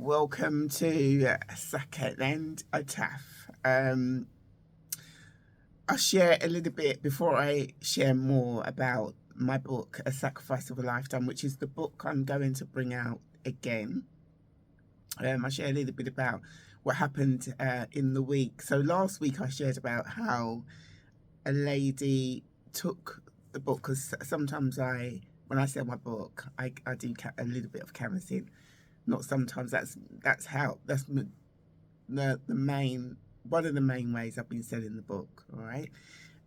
Welcome to Sac Taff. I'll share a little bit before I share more about my book, A Sacrifice of a Lifetime, which is the book I'm going to bring out again. I'll share a little bit about what happened in the week. So last week I shared about how a lady took the book, because sometimes when I sell my book, I do a little bit of canvassing. Not sometimes. That's the main one of the main ways I've been selling the book. All right,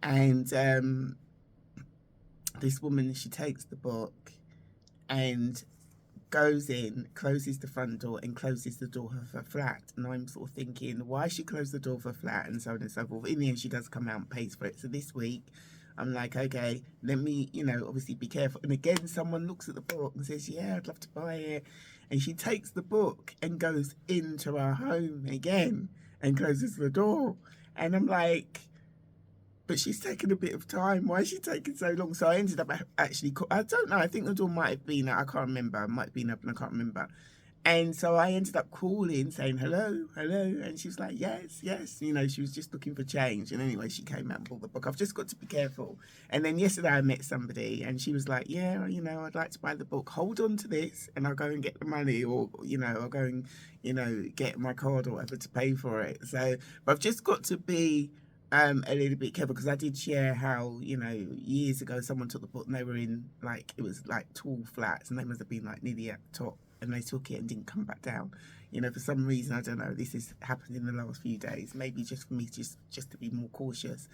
and this woman, she takes the book and goes in, closes the front door, and closes the door of her flat. And I'm sort of thinking, why she closed the door of her flat, and so on and so forth. In the end, she does come out and pays for it. So this week, I'm like, okay, let me, obviously be careful. And again, someone looks at the book and says, yeah, I'd love to buy it. And she takes the book and goes into her home again and closes the door. And I'm like, but she's taken a bit of time. Why is she taking so long? So I ended up actually, I don't know, I think the door might have been, I can't remember. It might have been open, I can't remember. And so I ended up calling, saying, hello. And she was like, yes. She was just looking for change. And anyway, she came out and bought the book. I've just got to be careful. And then yesterday I met somebody and she was like, yeah, I'd like to buy the book. Hold on to this and I'll go and get the money, or, I'll go and, get my card or whatever to pay for it. So, but I've just got to be a little bit careful, because I did share how, years ago someone took the book and they were in, it was tall flats, and they must have been nearly at the top, and they took it and didn't come back down. For some reason, I don't know, this has happened in the last few days, maybe just for me just to be more cautious.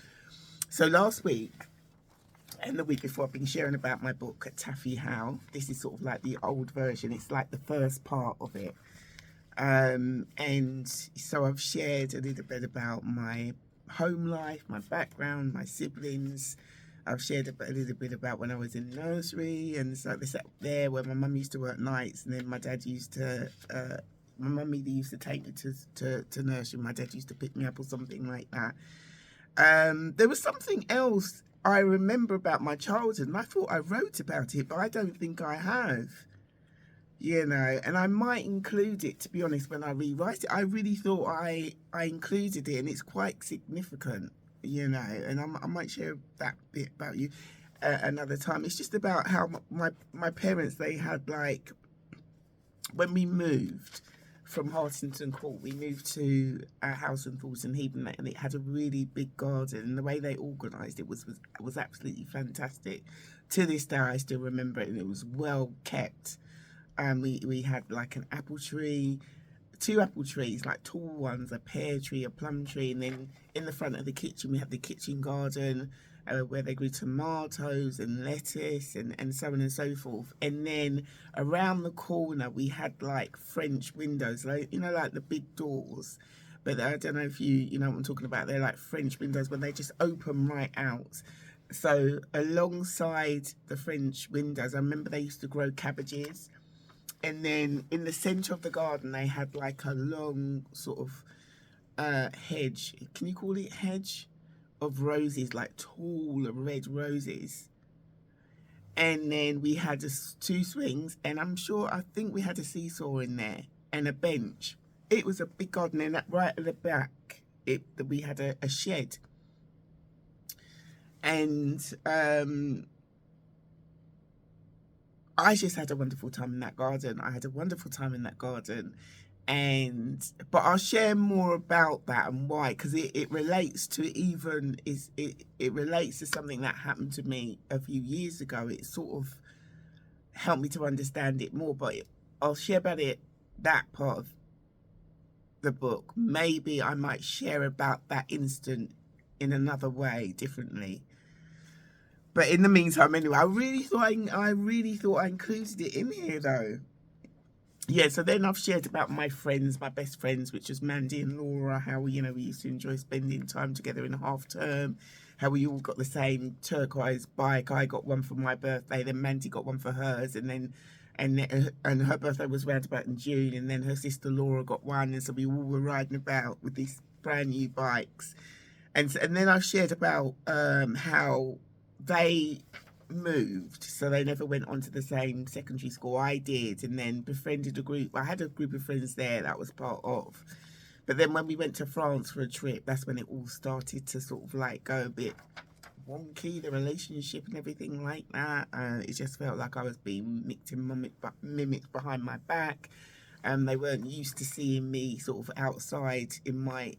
So last week and the week before, I've been sharing about my book, Taffy How. This is sort of like the old version. It's like the first part of it. And so I've shared a little bit about my home life, my background, my siblings. I've shared a little bit about when I was in nursery, and so this up there where my mum used to work nights, and then my dad used to, my mum either used to take me to nursery, my dad used to pick me up or something like that. There was something else I remember about my childhood, and I thought I wrote about it, but I don't think I have. And I might include it, to be honest, when I rewrite it. I really thought I included it, and it's quite significant, and I might share that bit about you another time. It's just about how my parents, they had, when we moved from Hartington Court, we moved to a house in Thornton Heath, and it had a really big garden, and the way they organised it was absolutely fantastic. To this day, I still remember it, and it was well kept. We had an apple tree, 2 apple trees, tall ones, a pear tree, a plum tree, and then in the front of the kitchen we had the kitchen garden where they grew tomatoes and lettuce and so on and so forth. And then around the corner we had French windows, the big doors. But I don't know if you know what I'm talking about. They're French windows when they just open right out. So alongside the French windows, I remember they used to grow cabbages. And then in the centre of the garden, they had a long sort of hedge. Can you call it hedge? Of roses, tall red roses. And then we had 2 swings, and I think we had a seesaw in there and a bench. It was a big garden, and right at the back, we had a shed. And I just had a wonderful time in that garden. But I'll share more about that and why, because it relates to it relates to something that happened to me a few years ago. It sort of helped me to understand it more, but I'll share about that part of the book. Maybe I might share about that instant in another way, differently. But in the meantime, anyway, I really thought I included it in here, though. Yeah, so then I've shared about my friends, my best friends, which was Mandy and Laura, how we used to enjoy spending time together in a half term, how we all got the same turquoise bike. I got one for my birthday, then Mandy got one for hers, and her birthday was round about in June, and then her sister Laura got one, and so we all were riding about with these brand new bikes. And then I've shared about how moved, so they never went on to the same secondary school I did, and then befriended a group. I had a group of friends there that I was part of. But then when we went to France for a trip, that's when it all started to sort of like go a bit wonky, the relationship and everything like that. It just felt like I was being mimicked behind my back. They weren't used to seeing me sort of outside in my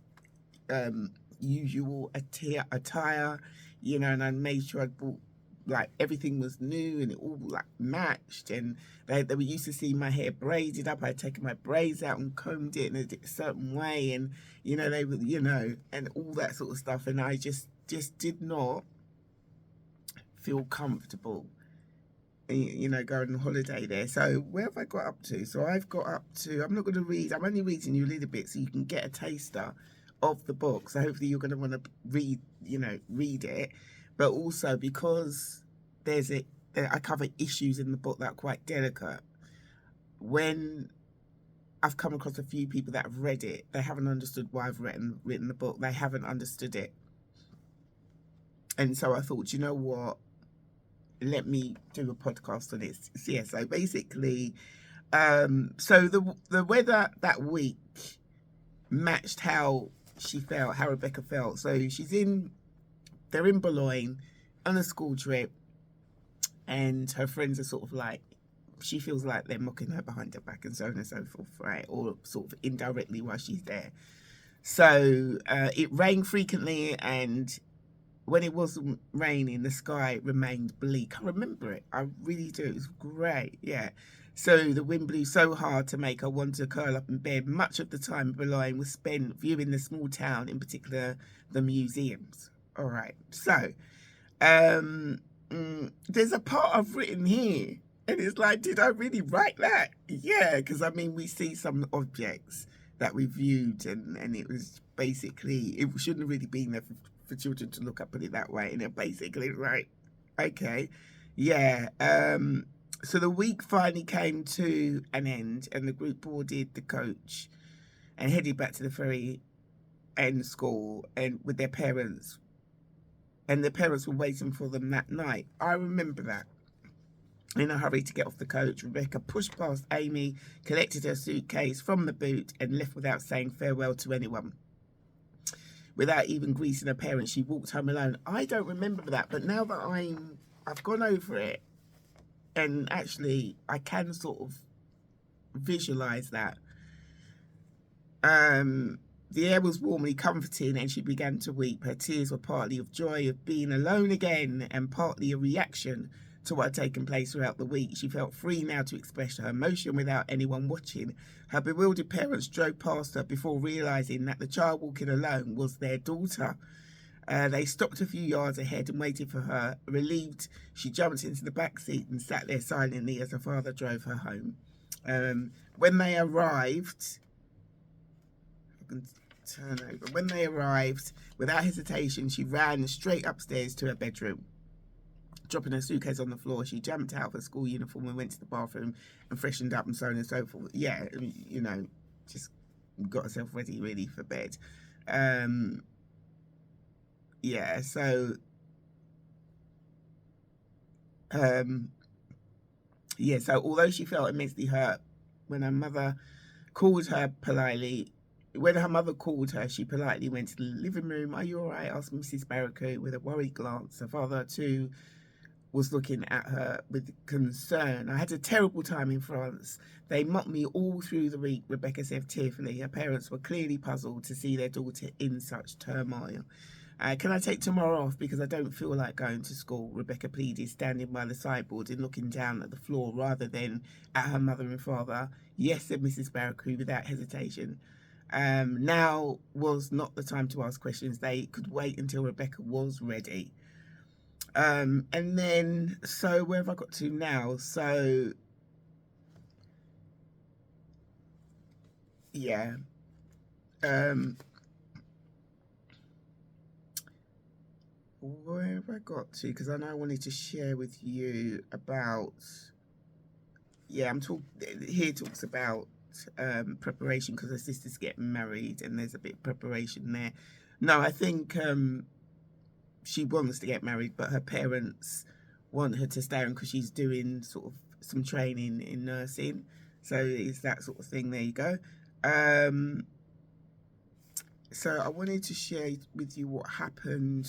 usual attire, you know, and I made sure I bought, like, everything was new and it all like matched, and they were used to seeing my hair braided up. I'd taken my braids out and combed it in a certain way, and you know, they were, you know, and all that sort of stuff, and I just did not feel comfortable, you know, going on holiday there. So where have I got up to? So I've got up to, I'm not going to read, I'm only reading you a little bit so you can get a taster of the book. So hopefully you're going to want to read, you know, read it. But also because I cover issues in the book that are quite delicate. When I've come across a few people that have read it, they haven't understood why I've written the book. They haven't understood it. And so I thought, you know what? Let me do a podcast on it. Yeah, so basically, so the weather that week matched how she felt, how Rebecca felt. So they're in Boulogne on a school trip, and her friends are sort of like, she feels like they're mocking her behind her back and so on and so forth, right? Or sort of indirectly while she's there. So it rained frequently, and when it wasn't raining, the sky remained bleak. I remember it. I really do. It was great. Yeah. So the wind blew so hard to make her want to curl up in bed. Much of the time, Boulogne was spent viewing the small town, in particular the museums. All right. So there's a part I've written here, and it's like, did I really write that? Yeah, because I mean, we see some objects that we viewed, and it was basically, it shouldn't have really been there for children to look up, put it that way. And it basically, right, okay, yeah. So the week finally came to an end, and the group boarded the coach and headed back to the ferry end school, and with their parents, and their parents were waiting for them that night. I remember that. In a hurry to get off the coach, Rebecca pushed past Amy, collected her suitcase from the boot, and left without saying farewell to anyone. Without even greeting her parents, she walked home alone. I don't remember that, but now that I've gone over it, and actually I can sort of visualize that. The air was warmly comforting, and she began to weep. Her tears were partly of joy of being alone again, and partly a reaction to what had taken place throughout the week. She felt free now to express her emotion without anyone watching. Her bewildered parents drove past her before realising that the child walking alone was their daughter. They stopped a few yards ahead and waited for her. Relieved, she jumped into the back seat and sat there silently as her father drove her home. When they arrived, without hesitation, she ran straight upstairs to her bedroom. Dropping her suitcase on the floor, she jumped out of her school uniform and went to the bathroom and freshened up and so on and so forth. Yeah, you know, just got herself ready really for bed. Yeah, so so although she felt immensely hurt when her mother called her, she politely went to the living room. "Are you all right?" asked Mrs. Barracu with a worried glance. Her father too was looking at her with concern. "I had a terrible time in France. They mocked me all through the week," Rebecca said tearfully. Her parents were clearly puzzled to see their daughter in such turmoil. "Can I take tomorrow off because I don't feel like going to school?" Rebecca pleaded, standing by the sideboard and looking down at the floor rather than at her mother and father. "Yes," said Mrs. Barracu without hesitation. Now was not the time to ask questions. They could wait until Rebecca was ready. And then, so where have I got to now? So, yeah. Where have I got to? Because I know I wanted to share with you about, here talks about preparation because her sister's getting married and there's a bit of preparation there. No, I think she wants to get married, but her parents want her to stay on because she's doing sort of some training in nursing. So it's that sort of thing. There you go. So I wanted to share with you what happened.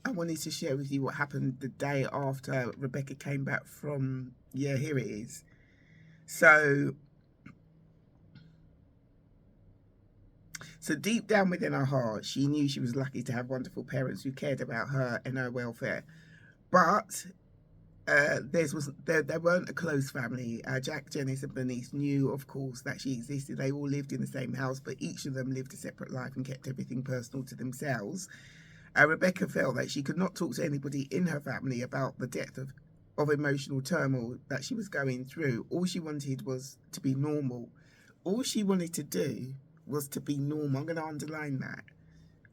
I wanted to share with you what happened the day after Rebecca came back from, yeah, here it is. So deep down within her heart, she knew she was lucky to have wonderful parents who cared about her and her welfare. But they weren't a close family. Jack, Janice and Bernice knew, of course, that she existed. They all lived in the same house, but each of them lived a separate life and kept everything personal to themselves. Rebecca felt that she could not talk to anybody in her family about the depth of emotional turmoil that she was going through. All she wanted was to be normal. All she wanted to do was to be normal. I'm going to underline that.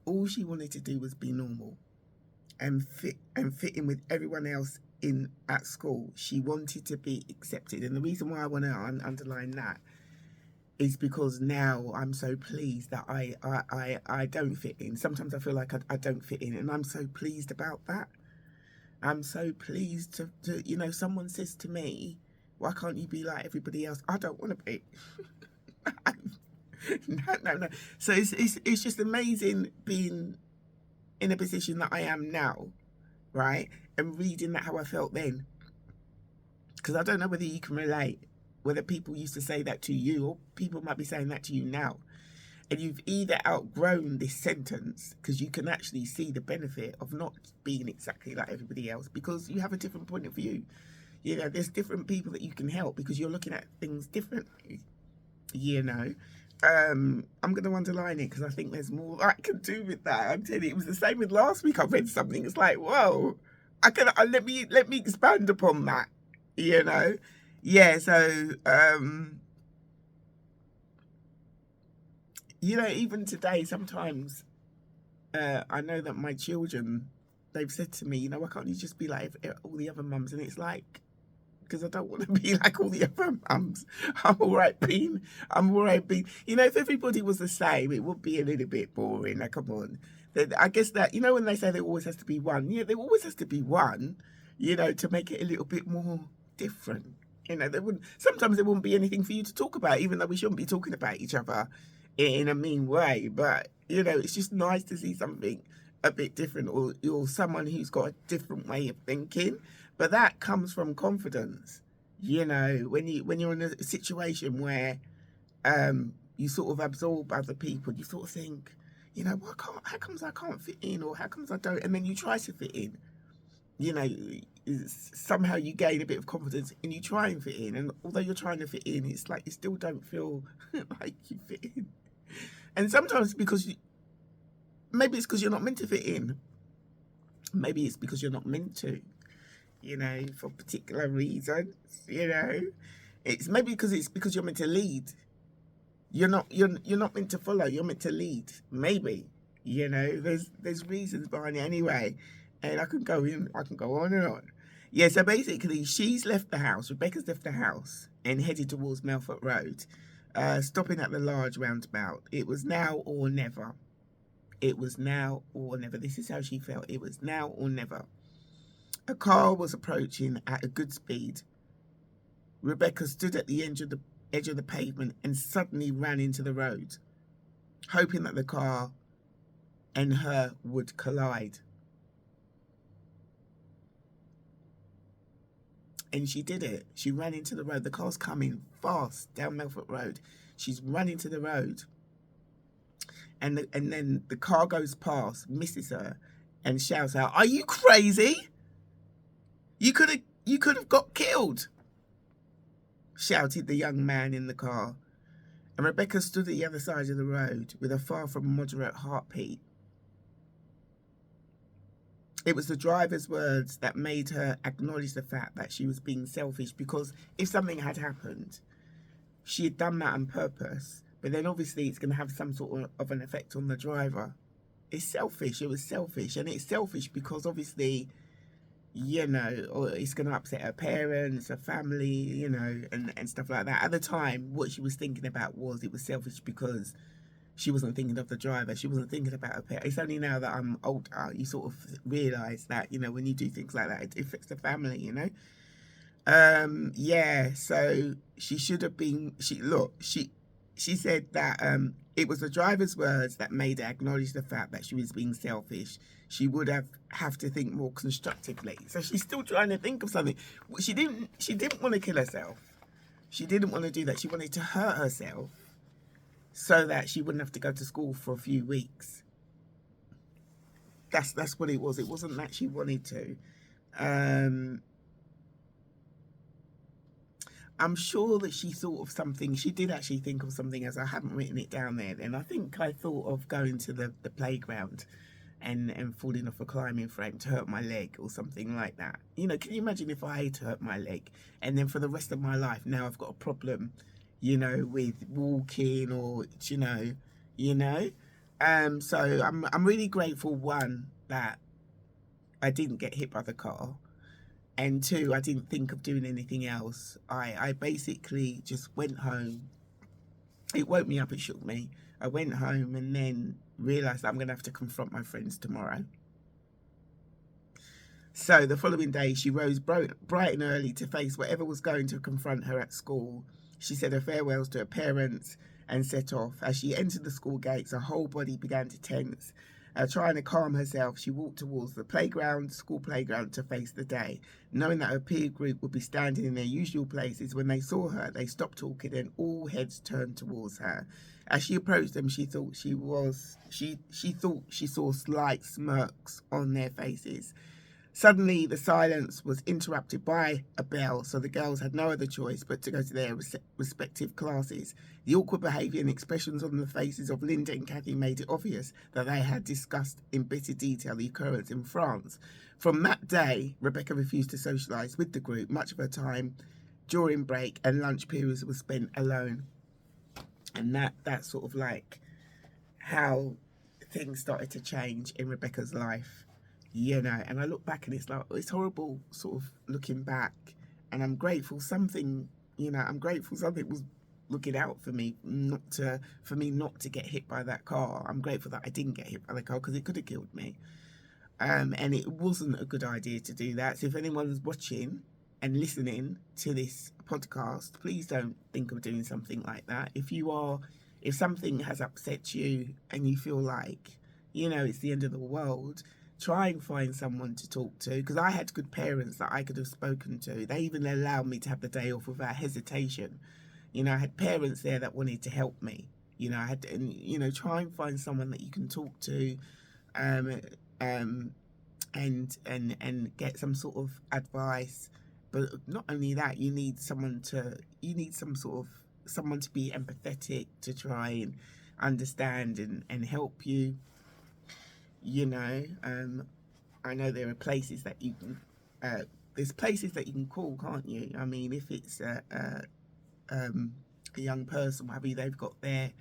All she wanted to do was be normal and fit in with everyone else at school. She wanted to be accepted. And the reason why I want to underline that is because now I'm so pleased that I don't fit in. Sometimes I feel like I don't fit in, and I'm so pleased about that. I'm so pleased to someone says to me, why can't you be like everybody else? I don't want to be. No. So it's just amazing being in a position that I am now, right? And reading that how I felt then. Because I don't know whether you can relate, whether people used to say that to you or people might be saying that to you now. And you've either outgrown this sentence because you can actually see the benefit of not being exactly like everybody else because you have a different point of view. There's different people that you can help because you're looking at things differently. I'm going to underline it because I think there's more I can do with that. I'm telling you, it was the same with last week. I read something. It's like, whoa, let me expand upon that. Yeah. So, even today, sometimes I know that my children, they've said to me, why can't you just be like all the other mums? And it's like, because I don't want to be like all the other mums. I'm all right being. If everybody was the same, it would be a little bit boring. Like, come on. I guess that, when they say there always has to be one, there always has to be one, to make it a little bit more different. Sometimes there wouldn't be anything for you to talk about, even though we shouldn't be talking about each other in a mean way. But, it's just nice to see something a bit different or someone who's got a different way of thinking. But that comes from confidence, when you're in a situation where you sort of absorb other people, you sort of think, how comes I can't fit in, or how comes I don't, and then you try to fit in. Somehow you gain a bit of confidence and you try and fit in, and although you're trying to fit in, it's like you still don't feel like you fit in. And sometimes maybe it's because you're not meant to fit in. Maybe it's because you're not meant to. For particular reasons, it's maybe because you're meant to lead. You're not meant to follow. You're meant to lead. Maybe, there's reasons behind it anyway, and I can go on and on. Yeah. So basically, she's left the house. Rebecca's left the house and headed towards Melfort Road, stopping at the large roundabout. It was now or never. It was now or never. This is how she felt. It was now or never. A car was approaching at a good speed. Rebecca stood at the edge of the pavement and suddenly ran into the road, hoping that the car and her would collide. And she did it. She ran into the road. The car's coming fast down Melfort Road. She's running to the road. And then the car goes past, misses her, and shouts out, "Are you crazy? You could have got killed," shouted the young man in the car. And Rebecca stood at the other side of the road with a far from moderate heartbeat. It was the driver's words that made her acknowledge the fact that she was being selfish, because if something had happened, she had done that on purpose. But then obviously it's going to have some sort of an effect on the driver. It's selfish. It was selfish. And it's selfish because obviously, or it's going to upset her parents, her family, and stuff like that. At the time, what she was thinking about was it was selfish because she wasn't thinking of the driver. She wasn't thinking about her pet. It's only now that I'm older, you sort of realise that, when you do things like that, it affects the family. Yeah, so she should have been, she said that it was the driver's words that made her acknowledge the fact that she was being selfish. She would have to think more constructively. So she's still trying to think of something. She didn't want to kill herself. She didn't want to do that. She wanted to hurt herself so that she wouldn't have to go to school for a few weeks. That's what it was. It wasn't that she wanted to. I'm sure that she thought of something. She did actually think of something, as I haven't written it down there. And I think I thought of going to the playground and falling off a climbing frame to hurt my leg or something like that. Can you imagine if I had to hurt my leg and then for the rest of my life now I've got a problem, with walking or So I'm really grateful, one, that I didn't get hit by the car. And two, I didn't think of doing anything else. I basically just went home. It woke me up, it shook me. I went home and then realised that I'm going to have to confront my friends tomorrow. So the following day, she rose bright and early to face whatever was going to confront her at school. She said her farewells to her parents and set off. As she entered the school gates, her whole body began to tense. Trying to calm herself, she walked towards the school playground, to face the day. Knowing that her peer group would be standing in their usual places, when they saw her, they stopped talking and all heads turned towards her. As she approached them, she thought she saw slight smirks on their faces. Suddenly, the silence was interrupted by a bell, so the girls had no other choice but to go to their respective classes. The awkward behaviour and expressions on the faces of Linda and Kathy made it obvious that they had discussed in bitter detail the occurrence in France. From that day, Rebecca refused to socialise with the group. Much of her time during break and lunch periods was spent alone. And that's sort of like how things started to change in Rebecca's life. And I look back and it's horrible sort of looking back, and I'm grateful something was looking out for me, not to get hit by that car. I'm grateful that I didn't get hit by the car, because it could have killed me. And it wasn't a good idea to do that. So if anyone's watching and listening to this podcast, please don't think of doing something like that. If something has upset you and you feel like, it's the end of the world, try and find someone to talk to, because I had good parents that I could have spoken to. They even allowed me to have the day off without hesitation. I had parents there that wanted to help me. Try and find someone that you can talk to, and get some sort of advice. But not only that, you need someone to be empathetic, to try and understand and help you. I know there are places that you can, there's places that you can call, can't you? I mean, if it's a young person, maybe they've got their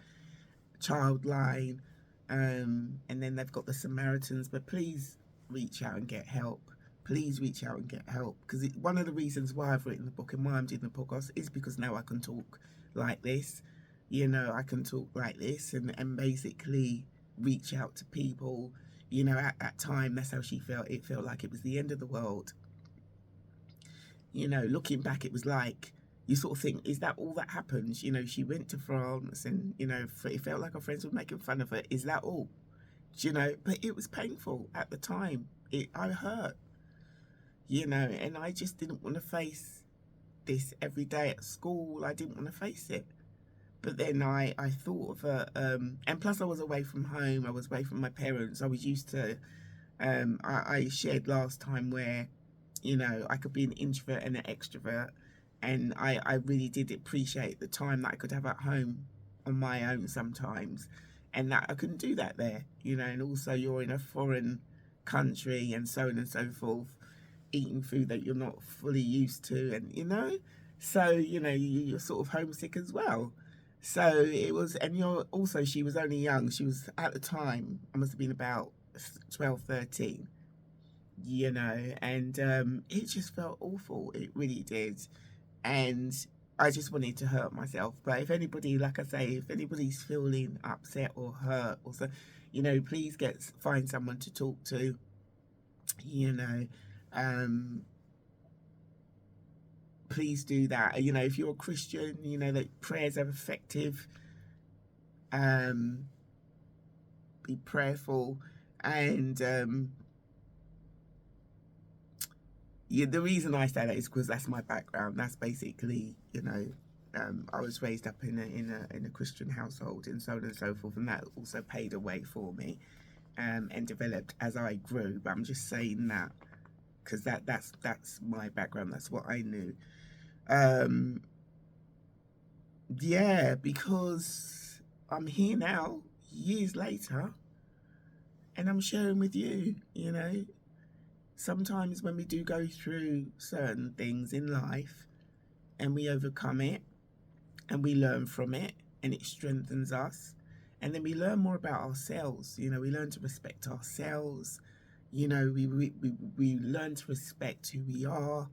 child line, and then they've got the Samaritans. But please reach out and get help. Please reach out and get help, because one of the reasons why I've written the book and why I'm doing the podcast is because now I can talk like this. I can talk like this and basically reach out to people. At that time, that's how she felt. It felt like it was the end of the world. Looking back, it was like, you sort of think, is that all that happened? She went to France and, it felt like her friends were making fun of her. Is that all? But it was painful at the time. I hurt, and I just didn't want to face this every day at school. I didn't want to face it. But then I thought of and plus I was away from home. I was away from my parents. I was used to, I shared last time where, I could be an introvert and an extrovert. And I really did appreciate the time that I could have at home on my own sometimes. And that I couldn't do that there, and also you're in a foreign country and so on and so forth, eating food that you're not fully used to. And, so, you're sort of homesick as well. So it was, and she was only young. She was, at the time, I must have been about 12, 13, and it just felt awful. It really did. And I just wanted to hurt myself. But if anybody, like I say, if anybody's feeling upset or hurt or so, please find someone to talk to. Um, please do that. If you're a Christian, that prayers are effective. Be prayerful, and the reason I say that is because that's my background. That's basically, I was raised up in a Christian household, and so on and so forth, and that also paved a way for me, and developed as I grew. But I'm just saying that because that's my background. That's what I knew. Yeah, because I'm here now, years later, and I'm sharing with you. Sometimes when we do go through certain things in life and we overcome it and we learn from it and it strengthens us, and then we learn more about ourselves. We learn to respect ourselves. We learn to respect who we are,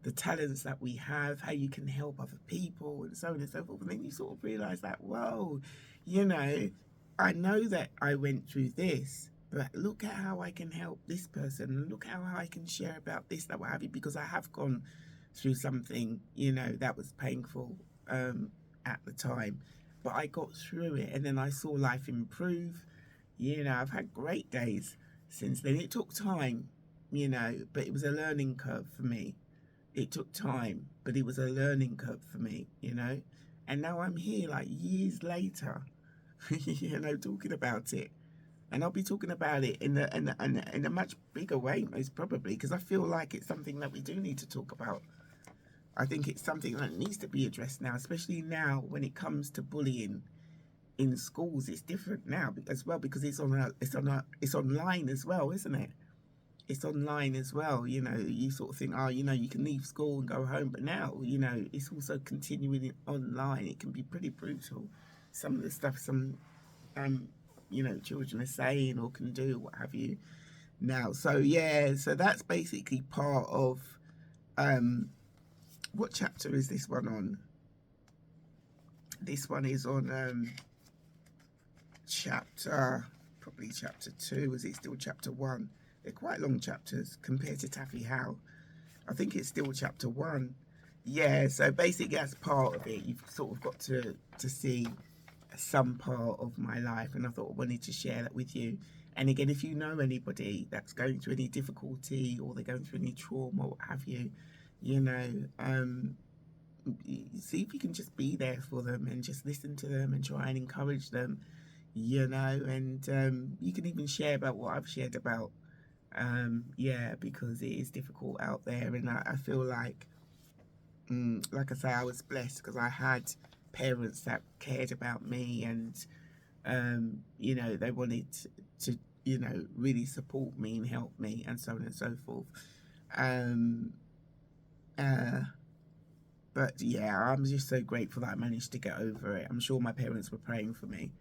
the talents that we have, how you can help other people, and so on and so forth. And then you sort of realize that, whoa, I know that I went through this, but look at how I can help this person, and look how I can share about this, that, what have you, because I have gone through something, that was painful at the time. But I got through it, and then I saw life improve. I've had great days since then. It took time, but it was a learning curve for me. It took time, but it was a learning curve for me, And now I'm here, like, years later, talking about it. And I'll be talking about it in a much bigger way, most probably, because I feel like it's something that we do need to talk about. I think it's something that needs to be addressed now, especially now when it comes to bullying in schools. It's different now as well, because it's online as well, isn't it? It's online as well. You sort of think, you can leave school and go home, but now, it's also continuing online. It can be pretty brutal. Some of the stuff children are saying or can do, what have you now. So that's basically part of what chapter is this one on? This one is on probably chapter 2. Is it still chapter 1? They're quite long chapters compared to Taffy Howe. I think it's still chapter 1. Yeah, so basically that's part of it. You've sort of got to see some part of my life, and I thought I wanted to share that with you. And again, if you know anybody that's going through any difficulty or they're going through any trauma or what have you, see if you can just be there for them and just listen to them and try and encourage them, and you can even share about what I've shared about, because it is difficult out there. And I feel like I say, I was blessed because I had parents that cared about me, and they wanted to really support me and help me, and so on and so forth. But yeah, I'm just so grateful that I managed to get over it. I'm sure my parents were praying for me,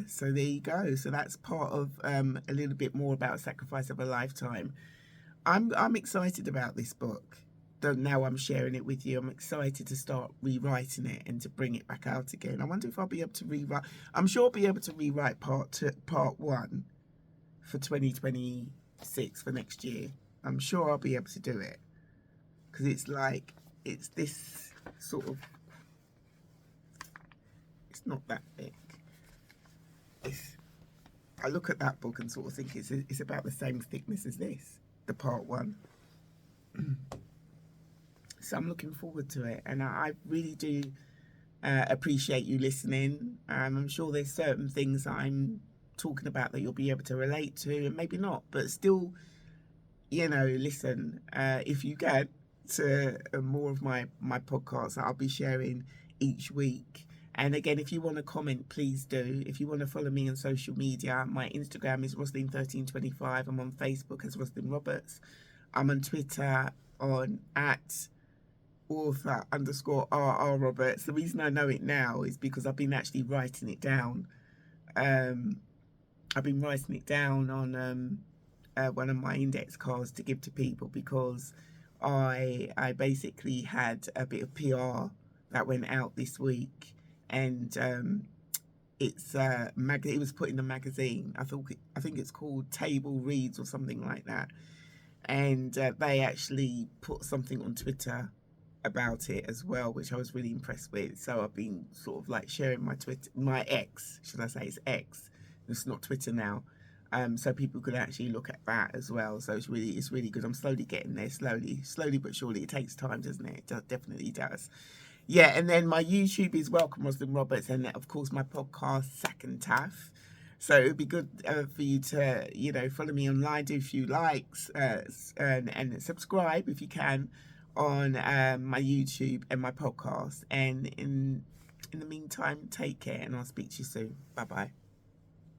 so there you go. So that's part of a little bit more about Sacrifice of a Lifetime. I'm excited about this book. Now I'm sharing it with you. I'm excited to start rewriting it and to bring it back out again. I wonder if I'll be able to rewrite. I'm sure I'll be able to rewrite part 1 for 2026 for next year. I'm sure I'll be able to do it, because it's this sort of, it's not that big. I look at that book and sort of think it's about the same thickness as this, the part 1. So I'm looking forward to it, and I really do appreciate you listening. I'm sure there's certain things I'm talking about that you'll be able to relate to, and maybe not, but still, listen, if you get to more of my podcasts that I'll be sharing each week. And again, if you want to comment, please do. If you want to follow me on social media, my Instagram is Roslyn1325. I'm on Facebook as Roslyn Roberts. I'm on Twitter on @author_RR Roberts. The reason I know it now is because I've been actually writing it down. I've been writing it down on one of my index cards to give to people, because I basically had a bit of PR that went out this week, and it was put in a magazine. I think it's called Table Reads or something like that, and they actually put something on Twitter about it as well, which I was really impressed with. So I've been sort of like sharing my Twitter, my X, should I say, it's X. It's not Twitter now. So people could actually look at that as well. So it's really good. I'm slowly getting there, slowly but surely. It takes time, doesn't it? It definitely does. Yeah, and then my YouTube is Welcome Rosalind Roberts, and of course my podcast Sac Taff. So it would be good for you to, follow me online, do a few likes, and subscribe if you can on my YouTube and my podcast. And in the meantime, take care, and I'll speak to you soon. Bye bye.